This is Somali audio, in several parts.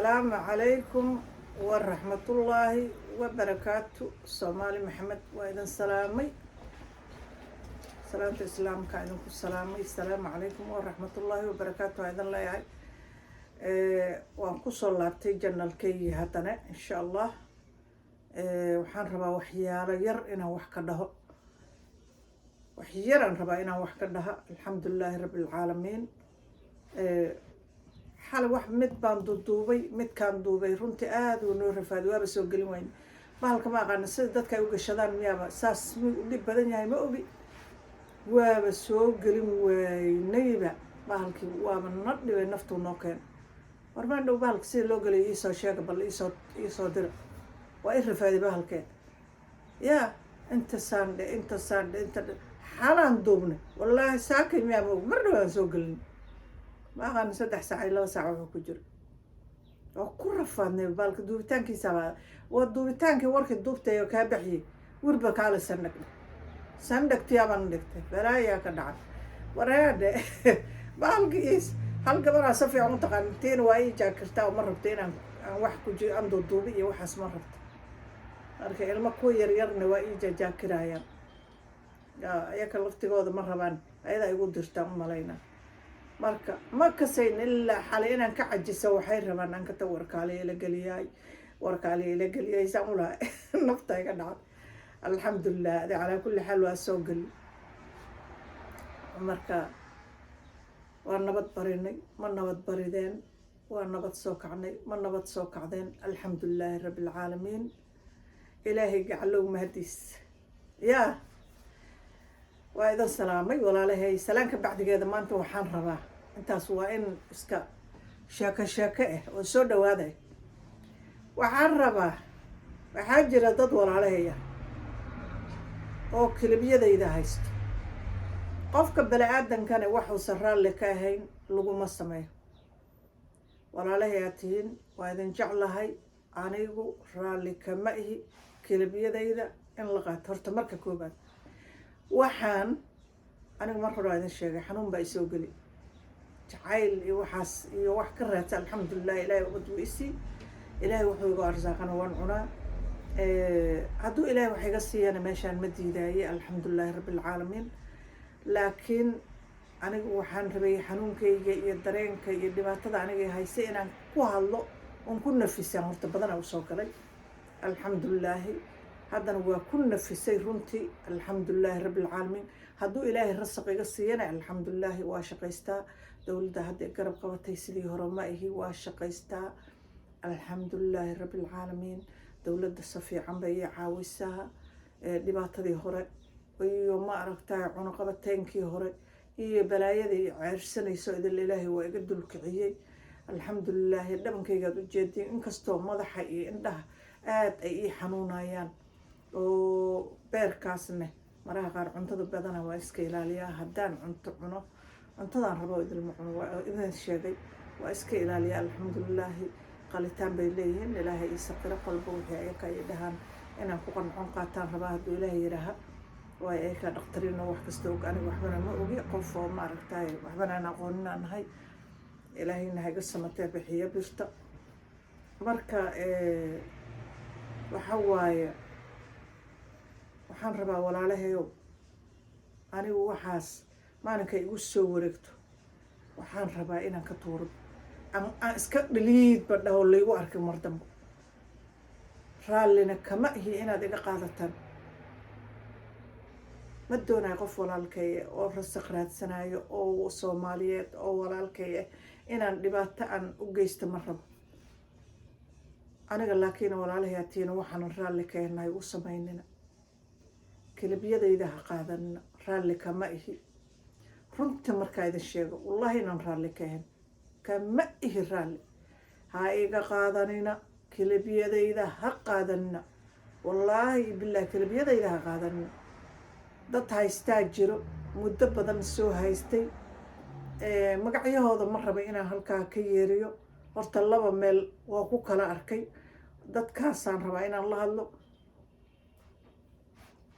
السلام عليكم ورحمة الله وبركاته. صومالي محمد وإذن سلامي سلامة الإسلام كائنكم سلامي. السلام عليكم ورحمة الله وبركاته. إذن لا يعني وانقص الله بتيجنا الكي هتنا إن شاء الله. وحن ربا وحيارا ير إنا وحكده وحيرا ربا إنا وحكده. الحمد لله رب العالمين. حال واحد مد بان دوبي مد كان دوبي runtii aad uu noo rafaad waaba soo gelin weyn bahalka ma aqaan sida dadka ay u gashadaan miyaaba saas dhib badan yahay ma ogi waaba soo gelin weynayba bahalkii waaba nadhibay naftu noo keen warmaan dhow bahalka sida loo galay ii soo sheega bal ii soo dira waa i rafaaday bahalkeen yaa inta saandhe inta xalaan duubnay wallaahi saakay miyaa ma ogi mar dhowaan soo gelin ما أغاني 3 ساعة إلا ساعة وحكجر وكل فادني بالك دوبتان كي سبعة والدوبتان كي ورك الدوبتة يكابحي وربك على سندك تيابان دكتة برايا كدعم ورايا بالك إيش هل قبل أصفي عنطقة 200 وأي جاكرتا ومرتين عن وحكجر عنده دوبي وحس مرت أركي المكوي يرني وأي جاكرايا يا كلفتي قاعد مرة بان أيضا يقول درتام ملاينا marka ma kasayn ilaa xalay inaan ka cajiso waxay rabaan aan ka tawarkaale la galiyay saamula nafta iga dhacay alxamdulillah ala kulli xaal waa soo gal marka waa nabad barinay ma nabad barideen waa nabad soo kacnay ma nabad soo kacdeen alxamdulillah rabbil caalamiin ilaahay gacalow mahdiis yaa وإذا سلامي ولا له سلامك بعد كذا ما أنت وحان رباه أنت سواء إسكا شاكة وسود وهذا وحان رباه وحاجر تدور عليه أو كلبية إذا هيست قفك بلا آدم كان وحو سرال لكاهين لقوا السماء ولا له ياتين وإذا جعلها عنيقو رال لكمائه كلبية إذا إن لغات هرتمرك كوبان waxaan aniga mar hore idin sheegay xanuun baa isoo gali jacayl iyo waxaas iyo wax ka raadsa alxamdulillah ilaahay ugu duceysay ilaahay wuxuu igu arsaaqana waan cunaa hadduu ilaahay wax iga siiyana meeshaan ma diidaayay alxamdulillah rabbil caalamiin laakiin anigu waxaan rabay xanuunkayga iyo dareenka iyo dhibaatada aniga haysay inaan ku hadlo oon ku nafisaan horta badana u soo galay alxamdulillah هذا هو كنا في سيرونتي الحمد لله رب العالمين هدو إلهي رزق يقصينا الحمد لله واشقيستا دولة هدي قرب قوتي سيدي هرمائه واشقيستا الحمد لله رب العالمين دولة الصفي عم بيع عاوسها دبات دي هرق ويوم ما أركتا عنقبتين كي هرق إيه بلايا دي عرسنا يسوعد الإلهي ويقد الكعيي الحمد لله دمن كي قدو جدي انكستو مضحي عندها آد أي حنونايان oo beerkaasne maraha qaar cuntada badana waa iska ilaaliyaa haddaan cunto cuno cuntadaan rabo idilma cuno waa idin sheegay waa iska ilaaliyaa alxamdulillah qalitaan bay leeyihiin ilaahay isaqira qalbo wixii ay ka yidhahaan inaan ku qancon qaataan rabaa hadduu ilaahay yidhaaha waa ay ka dhaqtariino wax kasta og aniga waxbana ma ogi qof oo ma aragtaay waxbana aan aqoonin aan nahay ilaahayna ha iga samatee bixiya birta marka waxa waaye waxaan rabaa walaalahayow anigu waxaas maalinka igu soo wareegto waxaan rabaa inaan ka tuuro aan iska dhaliid badhaho laygu arkay mar dambe raallina kama ihi inaad iga qaadataan ma doonayo qof walaalkay oo rasaq raadsanayo oo soomaaliyeed oo walaalkay inaan dhibaato aan u geysto ma rabo aniga laakiin walaalahayaatiina waxaan raalli keenahay u samaynina كلبياديدا قادن رالي كما إهي رنت مركا إذا الشيء والله إنن رالي كهن كما إهي رالي هايقا قادننا كلبياديدا قادننا والله بالله كلبياديدا قادننا دات هايستاجرو مدة بدن سو هايستي مقعيه هذا مرة بينا هالكا كيريو horta laba meel waa ku kala arkay dadkaasaan rabaa inaan la hadlo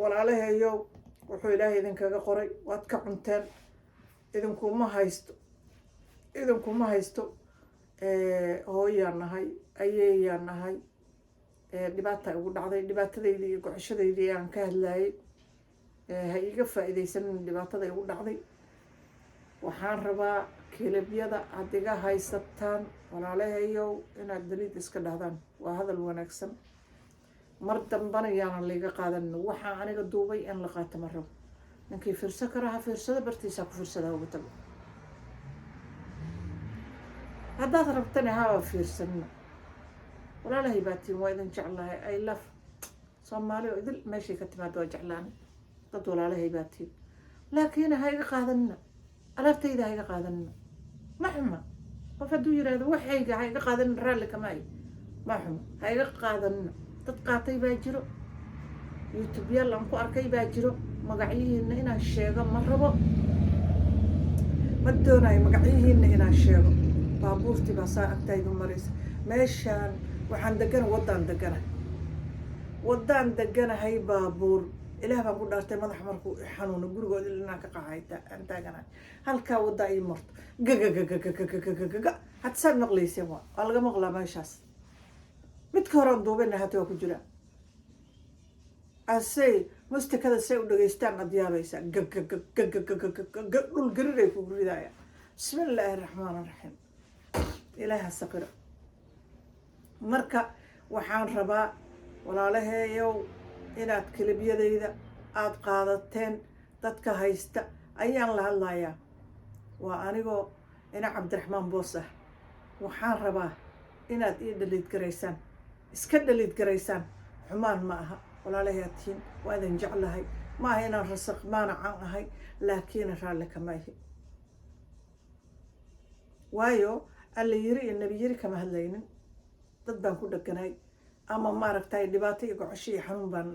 walaalahayo wuxuu ilaahay idinkaga qoray waad ka cunteen idinkuma haysto hooyaan nahay ayeeyaan nahay dhibaata igu dhacday dhibaatadaydii iyo gocashadaydii aan ka hadlayay ha iga faa'iidaysanin dhibaatada igu dhacday waxaan rabaa kilibyada aad iga haysataan walaalahayow inaad daliid iska dhahdaan waa hadal wanaagsan mar dambana yaanan layga qaadanin waxaa aniga duubay in la qaato ma rabo ninkii fiirso kara ha fiirsada bartiisaa ku fiirsada ugu tago haddaad rabtana haba fiirsanina walaalahay baatiin waa idin jeclahay I love soomaali oo idil meeshay ka timaado waa jeclaani dad walaalahay baatiin laakiin ha iga qaadanina alaabtayda ha iga qaadanina ma xuma qof hadduu yiraahdo waxayga ha iga qaadanina raalli kama ay ma xuma ha iga qaadanina dad qaatay baa jiro youtube yaal aan ku arkay baa jiro magacyihiina inaan sheego ma rabo ma doonayo magacyihiina inaan sheego baabuurtii baa saa agtaydu maraysa meeshaan waxaan wadaan deganahay baabuur ilaah baan ku dhaartay madaxa markuu xanuuno gurigooda inaan ka qaxay aan taaganahay halkaa waddaa ii marto gagagagagagagagaga hadda saad maqlayseen waa laga maqlaa meeshaas midka horaan duubana hata waa ku jiraa asay mustikada say u dhageystaan ad yaabaysaa gagagagagagagaga dhul gariray kugu ridaaya bismillaahi raxmaan raxiim ilaaha saqira marka waxaan rabaa walaalaheeyow inaad kilibyadayda aada qaadateen dadka haysta ayaan la hadlayaa waa anigoo ina cabdiraxmaan boos ah waxaan rabaa inaad ii dhaliid garaysaan iska dhaliid garaysaan xumaan ma aha walaalahayaa tihiin waa idin jeclahay ma aha inaan rasaq maanacan ahay laakiin raalli kama ahi waayo alla yiri iyo nebi yiri kama hadlaynin dad baan ku dheganahay ama maaragtay dhibaato iyo gocosho iyo xanuun baan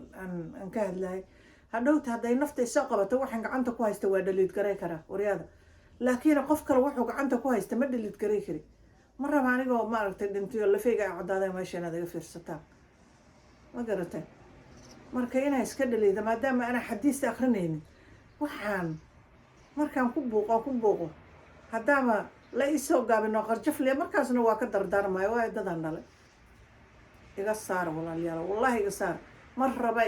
aan ka hadlahay hadhowta hadday naftay soo qabato waxaan gacanta ku haysta waa dhaliid garay karaa waryaada laakiin qof kale wuxuu gacanta ku haysta ma dhaliid garay kari ma raba anigoo maaragtay dhintiyo lafeyga ay caddaadeen meesha inaad iga fiirsataan ma garatay marka inaa iska dhaliida maadaama anaa xadiista akrinaynin waxaan markaan ku buuqo haddaama la isoo gaabino qarjafliya markaasna waa ka dardaarmayo waa dadaan dhalay iga saara walaalyaal wallahi iga saara ma raba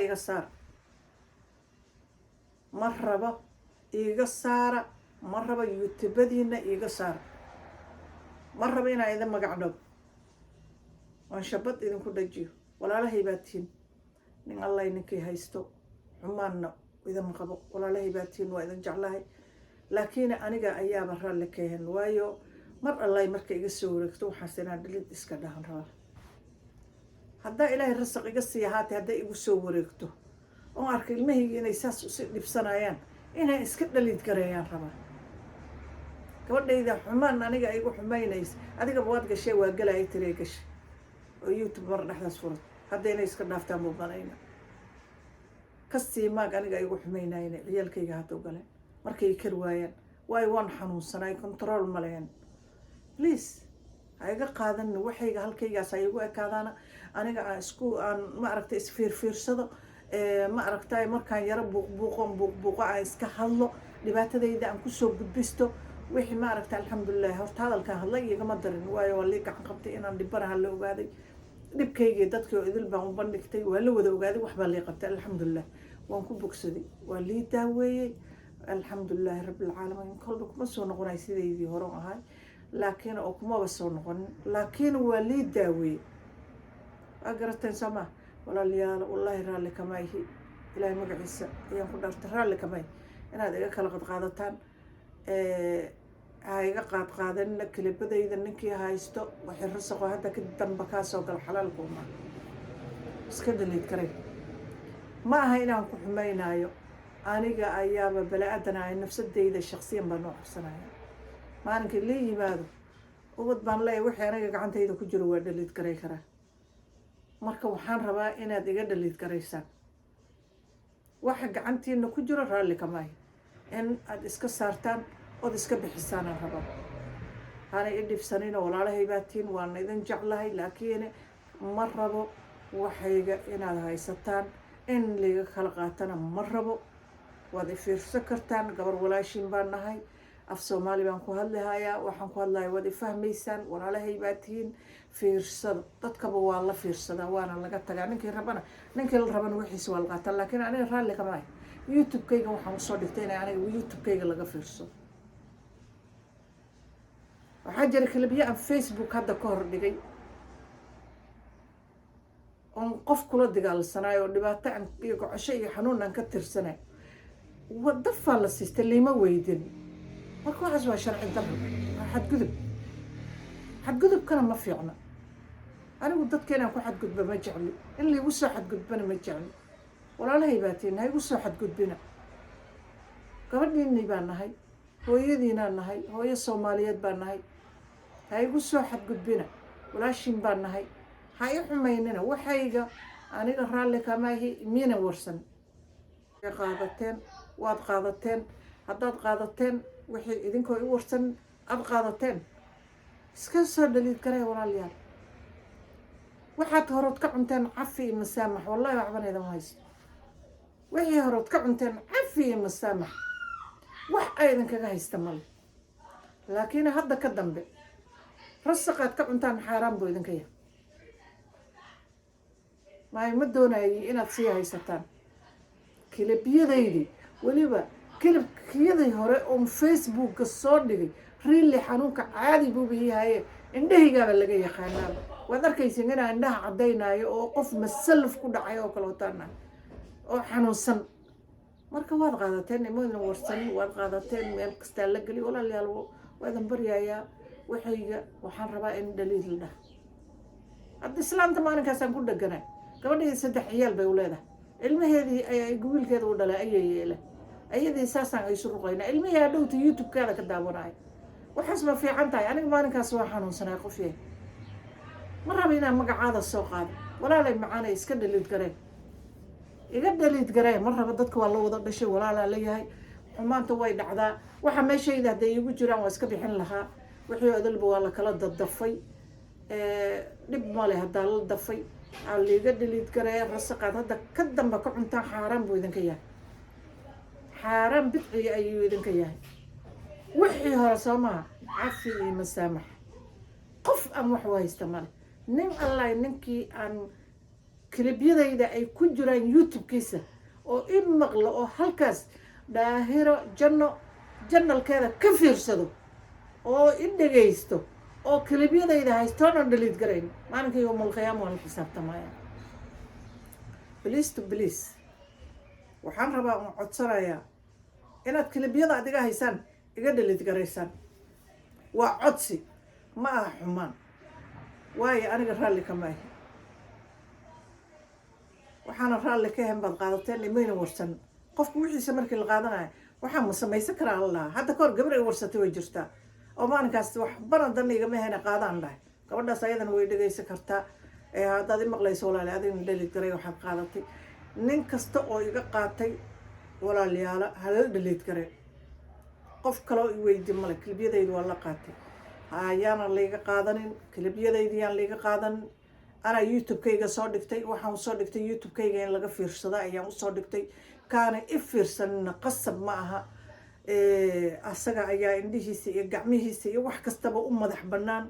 iga saara ma raba youtubadiina iga saara ma raba inaa idin magac dhabo waan shabad idinku dhajiyo walaalahay baa tihiin nin allay ninkii haysto xumaanna idin qabo walaalahay baa tihiin waa idin jeclahay laakiin aniga ayaaba raalli ka ahayn waayo mar allay marka iga soo wareegto waxaas inaan dhilid iska dhahan rabaa haddaa ilaahay rasaq iga sii ahaatay hadday igu soo wareegto oo arka ilmahayga inay saas usi dhibsanayaan inay iska dhaliid gareeyaan rabaa gabadhayda xumaan aniga igu xumaynaysa adigaba waad gashay waa galaya tiree gashay oo youtube mar dhexdaas furad haddayna iska dhaaftaan buu banayna kastii maag aniga igu xumaynayna ciyaalkayga hadda u galeen markay kar waayaan waayo waan xanuunsanay control ma lehen please ha iga qaadan waxayga halkaygaas ay igu ekaadaana aniga aan ma aragtay isfiirfiirsado ma aragtay markaan yaro buuqo aan iska hadlo dhibaatadayda aan kusoo gudbisto wixii ma aragtay alxamdulilah horta hadalkaan hadlay igama darin waayo waa lii gacan qabtay inaan dhibanaha la ogaaday dhibkaygii dadkii oo idil baan u bandhigtay waa la wada ogaaday waxbaa lii qabtay alxamdulilah waan ku bogsaday waa lii daaweeyey alxamdulilaahi rabbilcaalamiin kolba kuma soo noqonay sidaydii hore ahay laakiin oo kumaba soo noqonin laakiin waa lii daaweeyey waa garateen soo maa walaalayaal wallaahi raalli kama ihi ilaahay magaciisa ayaan ku dhaartay raalli kama ihi inaad iga kala qadqaadataan ha iga qaadqaadanina kilibadayda ninkii haysto waxay rasaqo hadda ka damba kaa soo galo xalaalku ma iska dhaliid karay ma aha inaan ku xumaynaayo aniga ayaaba bala-aadan ahay nafsadayda shaksiyan baan noo cabsanaya maalinkii la yimaado ubad baan leeyahay wixii aniga gacantayda ku jiro waa dhaliid garay karaa marka waxaan rabaa inaad iga dhaliid garaysaan waxa gacantiina ku jiro raalli kamaayo in aad iska saartaan ood iska bixisaanaan rabaa hana i dhibsanina walaalahay baatiin waana idin jeclahay laakiin ma rabo waxayga inaad haysataan in liga kala qaatana ma rabo waad i fiirsan kartaan gabar walaashin baan nahay af soomaali baan ku hadlahayaa, waxaan ku hadlayaa waad ifahmaysaan, walaalahay baa tihiin, fiirsada. Dadkaba waa la fiirsadaa, waana laga tagaa. ninkii la rabana wixiisa waa la qaataa. laakiin aniga raalli kama ahay. youtube-kayga waxaan usoo dhigtay inay aniga youtube-kayga laga fiirsado. waxaa jira kalabiya aan facebook hadda ka hor dhigay oon qof kula dagaalsanaayo oo dhibaato iyo gocosho iyo xanuun aan ka tirsanayo. dafaa la siistay, lima weydin. marka waxaas waa sharci darro, waa xadgudubkana ma fiicna. anigu dadka inaan ku xadgudba ma jecli, in laigu soo xadgudbana ma jecli. walaalahay baa tihiin, ha igu soo xadgudbina. gabadhiinii baan nahay, hooyadiinaan nahay, hooyo soomaaliyeed baan nahay. ha igu soo xadgudbina. walaashiin baan nahay, ha i xumaynina. waxayga aniga raalli kamaahi miina warsan. waad qaadateen. haddaad qaadateen wixii idinkoo i warsan aad qaadateen, iska soo dhaliid garay walaalayaal. waxaad horood ka cunteen cafi iyo masaamax. wallahi waxban idama haysto. wixii horood ka cunteen cafi iyo masaamax, wax aydankaga haysta male. laakiin hadda ka dambe rasaqaad ka cuntaan xaaraan buu idinka yahay. ma doonayay inaad sii haysataan. kilibiyadaydii weliba kilibkiyadii hore oon facebooka soo dhigay riili xanuunka caadi buuba yahaye indhahaygaaba laga yaqaanaa. waad arkaysin inaa indhaha caddaynaayo oo qof masalaf ku dhacay oo kale wataana oo xanuunsan. marka waad qaadateen, imoodna warsan, waad qaadateen. meel kastaa la geli. walaalayaal waadan baryayaa. waxayga waxaan rabaa in dhaliid la dhah. hadda islaamta maalinkaasaan ku dheganay. gabadhii 3 ciyaal bay u leedahay. ilmaheedii ayaa wiilkeeda u dhalay ayay yeela. ayadii saasaan ay isu ruqaynaa. ilmihii hadhowta youtube-kaada ka daawanaayo. waxaas ma fiican tahay. aniga maalinkaas waa xanuunsanay qofyay. ma raba inaan magacaada soo qaado. walaalay macaanay iska dhaliid gareen. iga dhaliid gareen. ma raba. dadka waa la wada dhashay, walaalaa la yahay. xumaanta way dhacdaa. waxa meeshayda hadday igu jiraan waa iska bixin lahaa. wixii odalba waa la kala dadafay. dhib male haddaa la dafay. aa liiga dhaliid garee. rasaqaad hadda ka damba ka cuntaan xaaraan buu idinka yahay. xaaraan bidciga ayuu idinka yahay. wixii hore soo maha cafi iyo masaamax. qof aan wax haysta male. nin allahi ninkii aan kilibyadayda ay ku jiraan youtube-kiisa oo i maqlo oo halkaas daahiro janalkeeda ka fiirsado oo i dhegaysto oo kilibyadayda haystoonan dhaliid garayn, maalinka yowmal qiyaama waan la xisaabtamaya. please waxaan rabaa un codsanayaa inaad kilibyada adiga haysaan iga dhaliid garaysaan. waa codsi, ma aha xumaan. waayo aniga raalli kama ahi. waxaana raalli ka ahayn baad qaadateen. imayna warsan. qofku wixiisa markii la qaadanayo waxaa ma samaysan karaa la lahaa. hadda kahor gabar ay warsatay way jirtaa oo maalinkaas wax baran dan igama hena qaadaan dhahay. gabadhaas ayadana way dhegaysan kartaa. haddaad i maqlayso walaali adigna dhaliid garay waxaad qaadatay. nin kasta oo iga qaatay walaalayaala halala dhaliid garay. qof kaloo i weydi male. kilibyadayda waa la qaatay. ayaana layga qaadanin. kilibyadayda yaan layga qaadanin. anaa youtube-kayga soo dhigtay. waxaan usoo dhigtay youtube-kayga in laga fiirsada ayaan usoo dhigtay. kaana i fiirsanina qasab ma aha. asaga ayaa indhihiisa iyo gacmihiisa iyo wax kastaba u madax bannaan.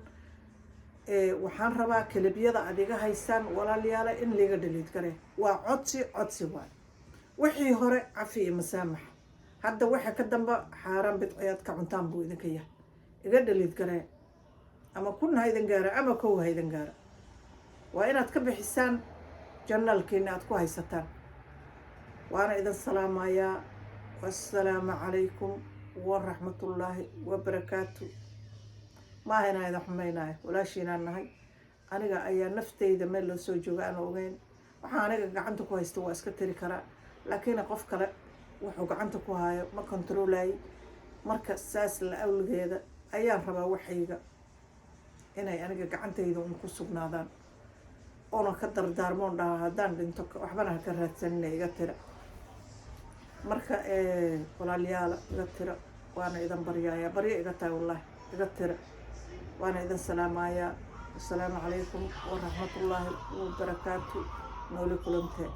waxaan rabaa kilibyada adiga haysaan walaalayaala in layga dhaliid garee. waa codsi waay. wixii hore cafi iyo masaamax. hadda waxa ka damba xaaraan bidciyaad ka cuntaan buu idinka yahay. iga dhaliid garee. ama kuna haydan gaara ama kow haydan gaara. waa inaad ka bixisaan janaalkiina aad ku haysataan. waana idin salaamayaa. wassalaamu calaykum waraxmatullaahi wabarakaatu. maaha inaan idin xumaynayo. walaashiinaan nahay. aniga ayaa naftayda meel loo soo jooga aan ogeyn. waxaa aniga gacanta ku haysta waa iska tiri karaa. laakiin qof kale wuxuu gacanta ku hayo ma kontroolayo. marka saas la awligeeda ayaan rabaa waxayga inay aniga gacantayda un ku sugnaadaan. oona ka dardaarmoon dhahaa haddaan dhinto waxbana ha ka raadsanina iga tira. marka walaalayaala iga tira. waana idin baryayaa. baryo iga tahay wallaahi. iga tira. waana idin salaamayaa. assalaamu calaykum waraxmatullaahi wabarakaatu. nooli kulantee.